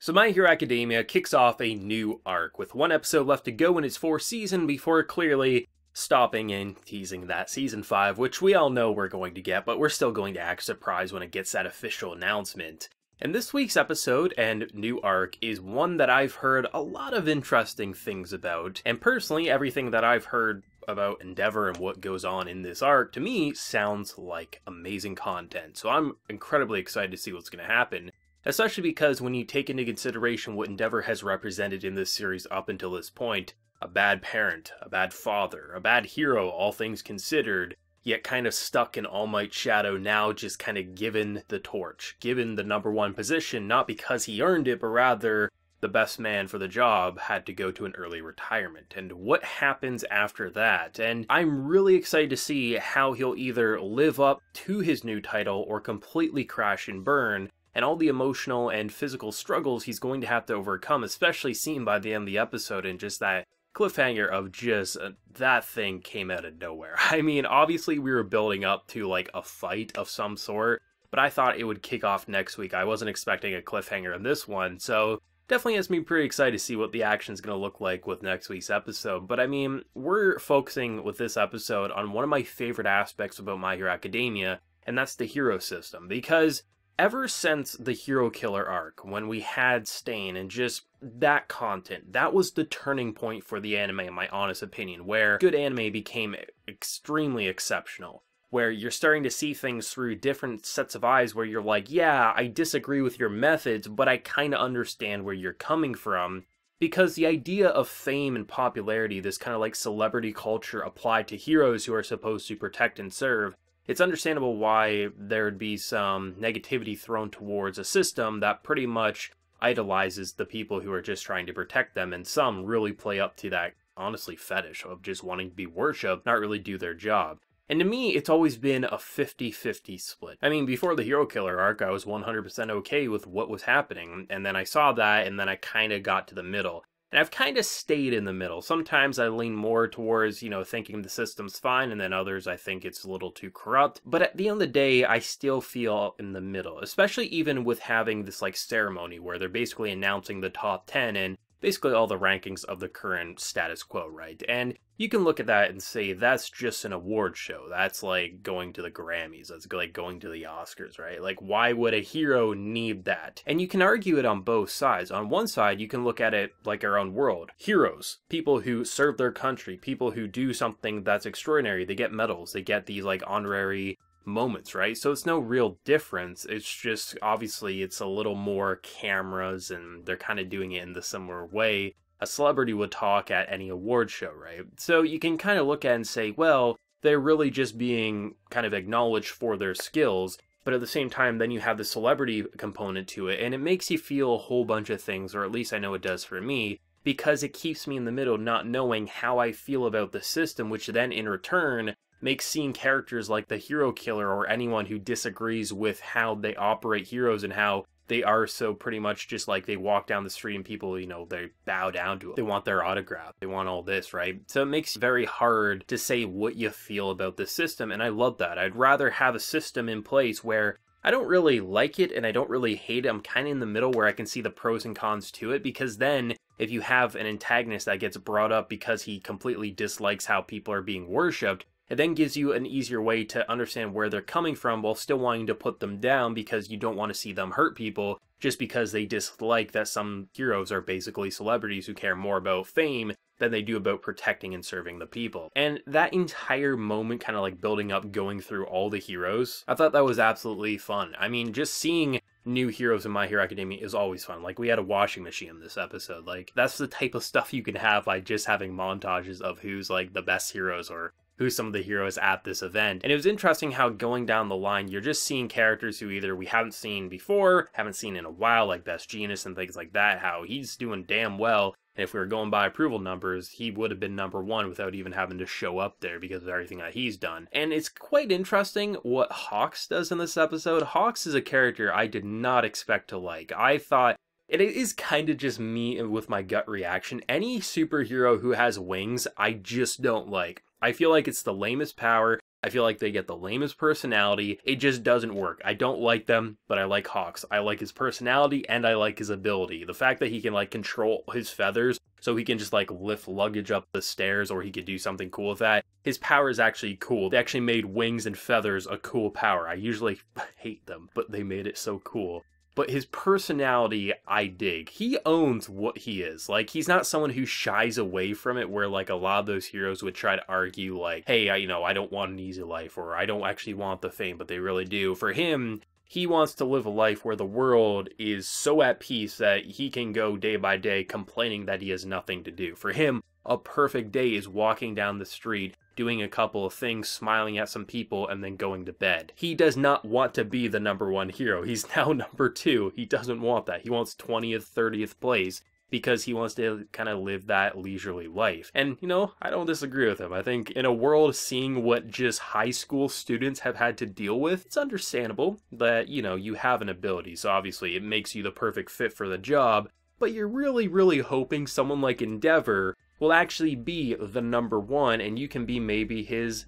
So My Hero Academia kicks off a new arc, with one episode left to go in its fourth season before clearly stopping and teasing that Season 5, which we all know we're going to get, but we're still going to act surprised when it gets that official announcement. And this week's episode and new arc is one that I've heard a lot of interesting things about, and personally everything that I've heard about Endeavor and what goes on in this arc, to me, sounds like amazing content. So I'm incredibly excited to see what's going to happen. Especially because when you take into consideration what Endeavor has represented in this series up until this point, a bad parent, a bad father, a bad hero, all things considered, yet kind of stuck in All Might's shadow, now just kind of given the torch, given the #1 position, not because he earned it, but rather the best man for the job had to go to an early retirement. And what happens after that? And I'm really excited to see how he'll either live up to his new title or completely crash and burn, and all the emotional and physical struggles he's going to have to overcome, especially seen by the end of the episode, and just that cliffhanger of just that thing came out of nowhere. I mean, obviously we were building up to like a fight of some sort, but I thought it would kick off next week. I wasn't expecting a cliffhanger in this one, so definitely has me pretty excited to see what the action's going to look like with next week's episode. But I mean, we're focusing with this episode on one of my favorite aspects about My Hero Academia, and that's the hero system, because ever since the Hero Killer arc, when we had Stain and just that content, that was the turning point for the anime, in my honest opinion, where good anime became extremely exceptional, where you're starting to see things through different sets of eyes, where you're like, yeah, I disagree with your methods, but I kind of understand where you're coming from, because the idea of fame and popularity, this kind of like celebrity culture applied to heroes who are supposed to protect and serve, it's understandable why there would be some negativity thrown towards a system that pretty much idolizes the people who are just trying to protect them, and some really play up to that, honestly, fetish of just wanting to be worshipped, not really do their job. And to me, it's always been a 50-50 split. I mean, before the Hero Killer arc, I was 100% okay with what was happening, and then I saw that, and then I kind of got to the middle. And I've kind of stayed in the middle. Sometimes I lean more towards, thinking the system's fine, and then others I think it's a little too corrupt. But at the end of the day, I still feel in the middle, especially even with having this like ceremony where they're basically announcing the top 10 and basically all the rankings of the current status quo, right? And you can look at that and say that's just an award show. That's like going to the Grammys. That's like going to the Oscars, right? Like, why would a hero need that? And you can argue it on both sides. On one side, you can look at it like our own world. Heroes, people who serve their country, people who do something that's extraordinary. They get medals. They get these like honorary moments, right? So it's no real difference. It's just, obviously, it's a little more cameras, and they're kind of doing it in the similar way a celebrity would talk at any award show, right? So you can kind of look at it and say, well, they're really just being kind of acknowledged for their skills, but at the same time, then you have the celebrity component to it, and it makes you feel a whole bunch of things, or at least I know it does for me, because it keeps me in the middle, not knowing how I feel about the system, which then in return makes seeing characters like the Hero Killer or anyone who disagrees with how they operate heroes and how they are so pretty much just like they walk down the street and people, they bow down to them. They want their autograph. They want all this, right? So it makes it very hard to say what you feel about the system, and I love that. I'd rather have a system in place where I don't really like it and I don't really hate it. I'm kind of in the middle where I can see the pros and cons to it, because then if you have an antagonist that gets brought up because he completely dislikes how people are being worshipped, it then gives you an easier way to understand where they're coming from while still wanting to put them down, because you don't want to see them hurt people just because they dislike that some heroes are basically celebrities who care more about fame than they do about protecting and serving the people. And that entire moment kind of like building up, going through all the heroes, I thought that was absolutely fun. I mean, just seeing new heroes in My Hero Academia is always fun. Like, we had a washing machine in this episode. Like, that's the type of stuff you can have by just having montages of who's like the best heroes or who's some of the heroes at this event. And it was interesting how going down the line, you're just seeing characters who either we haven't seen before, haven't seen in a while, like Best Jeanist and things like that, how he's doing damn well. And if we were going by approval numbers, he would have been #1 without even having to show up there because of everything that he's done. And it's quite interesting what Hawks does in this episode. Hawks is a character I did not expect to like. I thought, it is kind of just me with my gut reaction. Any superhero who has wings, I just don't like. I feel like it's the lamest power. I feel like they get the lamest personality. It just doesn't work. I don't like them, but I like Hawks. I like his personality and I like his ability. The fact that he can like control his feathers so he can just like lift luggage up the stairs, or he could do something cool with that. His power is actually cool. They actually made wings and feathers a cool power. I usually hate them, but they made it so cool. But his personality, I dig. He owns what he is. Like, he's not someone who shies away from it, where, like, a lot of those heroes would try to argue, like, hey, I don't want an easy life, or I don't actually want the fame, but they really do. For him, he wants to live a life where the world is so at peace that he can go day by day complaining that he has nothing to do. For him, a perfect day is walking down the street, doing a couple of things, smiling at some people, and then going to bed. He does not want to be the #1 hero. He's now #2. He doesn't want that. He wants 20th, 30th place because he wants to kind of live that leisurely life. And, I don't disagree with him. I think in a world seeing what just high school students have had to deal with, it's understandable that, you have an ability. So obviously it makes you the perfect fit for the job, but you're really, really hoping someone like Endeavor will actually be the #1, and you can be maybe his,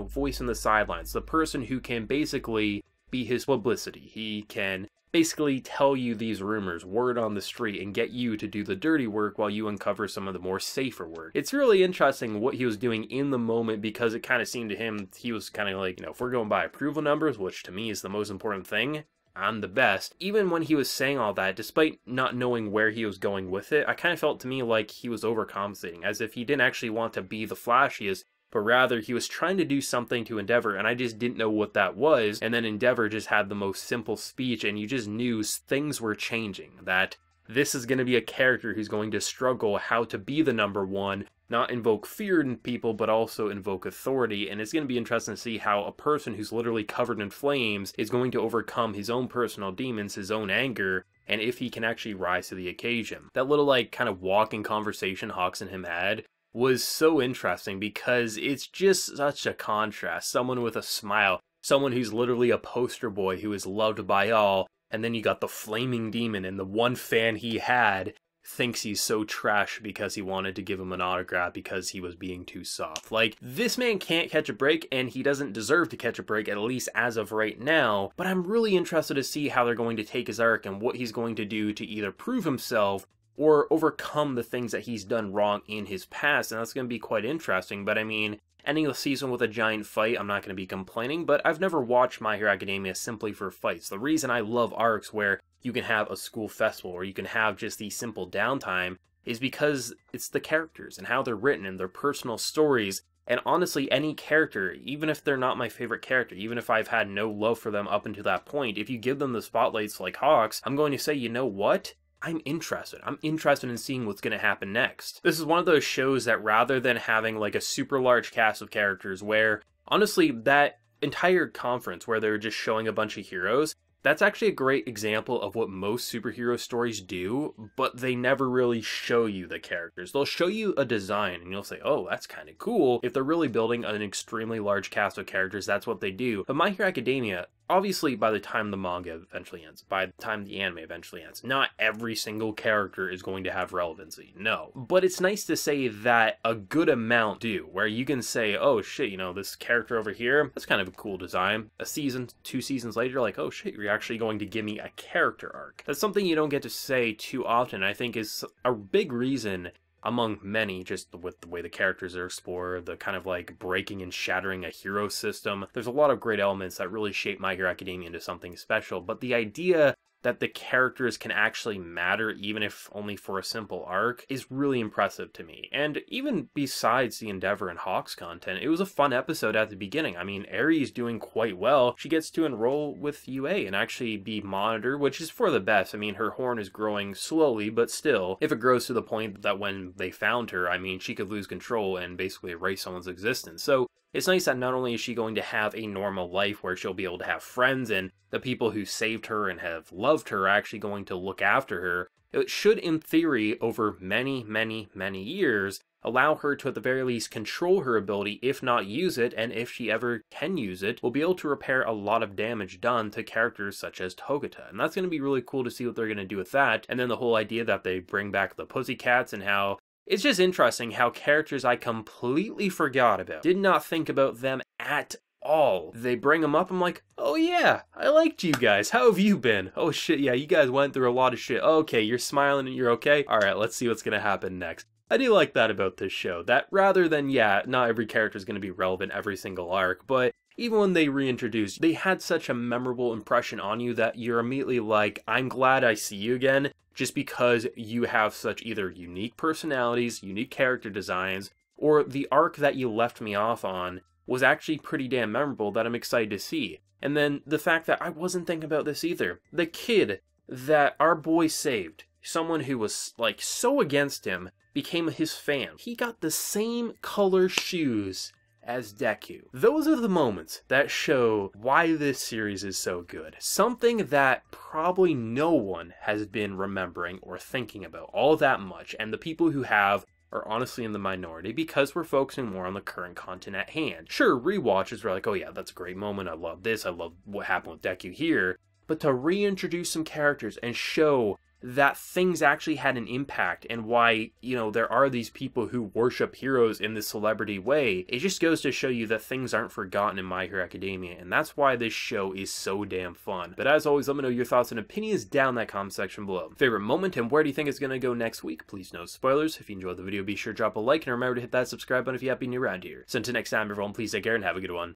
voice in the sidelines, the person who can basically be his publicity. He can basically tell you these rumors, word on the street, and get you to do the dirty work while you uncover some of the more safer work. It's really interesting what he was doing in the moment, because it kind of seemed to him, he was kind of like, if we're going by approval numbers, which to me is the most important thing, I'm the best. Even when he was saying all that, despite not knowing where he was going with it, I kind of felt to me like he was overcompensating, as if he didn't actually want to be the flashiest, but rather he was trying to do something to Endeavor, and I just didn't know what that was. And then Endeavor just had the most simple speech, and you just knew things were changing, that this is going to be a character who's going to struggle how to be the #1, not invoke fear in people, but also invoke authority. And it's going to be interesting to see how a person who's literally covered in flames is going to overcome his own personal demons, his own anger, and if he can actually rise to the occasion. That little, kind of walking conversation Hawks and him had was so interesting, because it's just such a contrast. Someone with a smile, someone who's literally a poster boy who is loved by all, and then you got the flaming demon, and the one fan he had thinks he's so trash because he wanted to give him an autograph because he was being too soft. Like, this man can't catch a break, and he doesn't deserve to catch a break, at least as of right now. But I'm really interested to see how they're going to take his arc and what he's going to do to either prove himself or overcome the things that he's done wrong in his past, and that's going to be quite interesting. But I mean, ending the season with a giant fight, I'm not going to be complaining, but I've never watched My Hero Academia simply for fights. The reason I love arcs where you can have a school festival or you can have just the simple downtime is because it's the characters and how they're written and their personal stories. And honestly, any character, even if they're not my favorite character, even if I've had no love for them up until that point, if you give them the spotlights like Hawks, I'm going to say, you know what? I'm interested. I'm interested in seeing what's going to happen next. This is one of those shows that, rather than having like a super large cast of characters where, honestly, that entire conference where they're just showing a bunch of heroes, that's actually a great example of what most superhero stories do, but they never really show you the characters. They'll show you a design and you'll say, oh, that's kind of cool. If they're really building an extremely large cast of characters, that's what they do. But My Hero Academia, obviously by the time the manga eventually ends, by the time the anime eventually ends, not every single character is going to have relevancy, no. But it's nice to say that a good amount do, where you can say, oh shit, this character over here, that's kind of a cool design. A season, 2 seasons later, you're like, oh shit, you're actually going to give me a character arc. That's something you don't get to say too often. I think is a big reason among many, just with the way the characters are explored, the kind of like breaking and shattering a hero system. There's a lot of great elements that really shape My Hero Academia into something special, but the idea that the characters can actually matter, even if only for a simple arc, is really impressive to me. And even besides the Endeavor and Hawks content, it was a fun episode at the beginning. I mean, Aries doing quite well. She gets to enroll with UA and actually be monitored, which is for the best. I mean, her horn is growing slowly, but still, if it grows to the point that when they found her, I mean, she could lose control and basically erase someone's existence. So it's nice that not only is she going to have a normal life where she'll be able to have friends and the people who saved her and have loved her are actually going to look after her, it should, in theory, over many, many, many years, allow her to at the very least control her ability, if not use it, and if she ever can use it, will be able to repair a lot of damage done to characters such as Togata. And that's going to be really cool to see what they're going to do with that. And then the whole idea that they bring back the Pussycats and how it's just interesting how characters I completely forgot about, did not think about them at all. They bring them up, I'm like, oh yeah, I liked you guys. How have you been? Oh shit, yeah, you guys went through a lot of shit. Okay, you're smiling and you're okay? Alright, let's see what's gonna happen next. I do like that about this show, that rather than, yeah, not every character is going to be relevant every single arc, but even when they reintroduced, they had such a memorable impression on you that you're immediately like, I'm glad I see you again, just because you have such either unique personalities, unique character designs, or the arc that you left me off on was actually pretty damn memorable that I'm excited to see. And then the fact that I wasn't thinking about this either. The kid that our boy saved, someone who was like so against him, became his fan. He got the same color shoes as Deku. Those are the moments that show why this series is so good. Something that probably no one has been remembering or thinking about all that much, and the people who have are honestly in the minority because we're focusing more on the current content at hand. Sure, rewatches were like, oh yeah, that's a great moment, I love this, I love what happened with Deku here, but to reintroduce some characters and show that things actually had an impact and why, you know, there are these people who worship heroes in this celebrity way, it just goes to show you that things aren't forgotten in My Hero Academia, and that's why this show is so damn fun. But as always, let me know your thoughts and opinions down in that comment section below. Favorite moment and where do you think it's going to go next week? Please no spoilers. If you enjoyed the video, be sure to drop a like and remember to hit that subscribe button if you happen to be new around here. So until next time, everyone, please take care and have a good one.